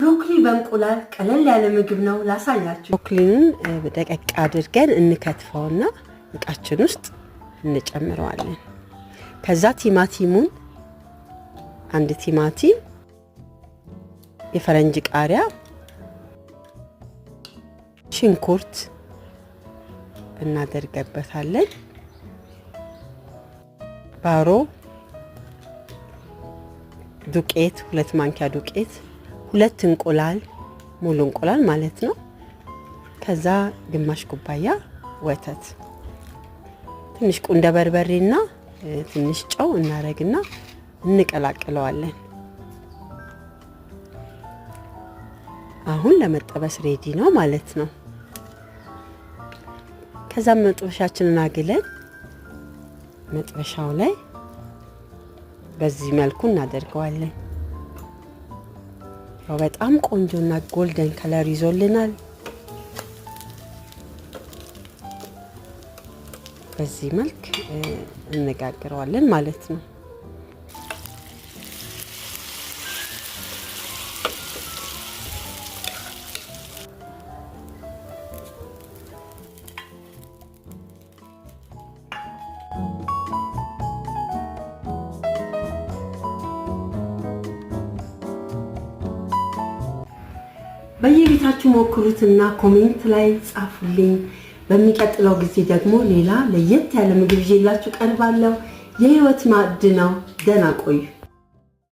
ብሮኮሊ በእንቁላል ቀለል ያለ ምግብ ነው ላሳያችሁ። ብሮኮሊን በደቀቅ አድርገን እንከትፈውና እቃችን ውስጥ እንጨምረዋለን። ከዛ ቲማቲሙን አንድ ቲማቲም፣ የፈረንጅ ቃሪያ፣ ሽንኩርት እናደርገበታለን። ባሮ ዱቄት 2 ማንኪያ ዱቄት፣ 2 እንቁላል ሙሉ እንቁላል ማለት ነው። ከዛ ግማሽ ኩባያ ወተት፣ ትንሽ ቁንደ በርበሬና ትንሽ ጨው እናረግና እንቀላቅለዋለን። አሁን ለመጠበስ ሬዲ ነው ማለት ነው። ከዛ መጥበሻችንን አግለን መጥበሻው ላይ በዚህ መልኩ እናደርገዋለን። በጣም ቆንጆና ጎልደን ከለር ይዞልናል። በዚህ መልክ እንጋግረዋለን ማለት ነው። በየቤታችሁ ሞክሩትና ኮሜንት ላይ ጻፉልኝ። በሚቀጥለው ጊዜ ደግሞ ሌላ ለየት ያለ ምግብ ይዤላችሁ ቀርባለሁ። የህይወት ማዕድ ነው። ደህና ቆዩ።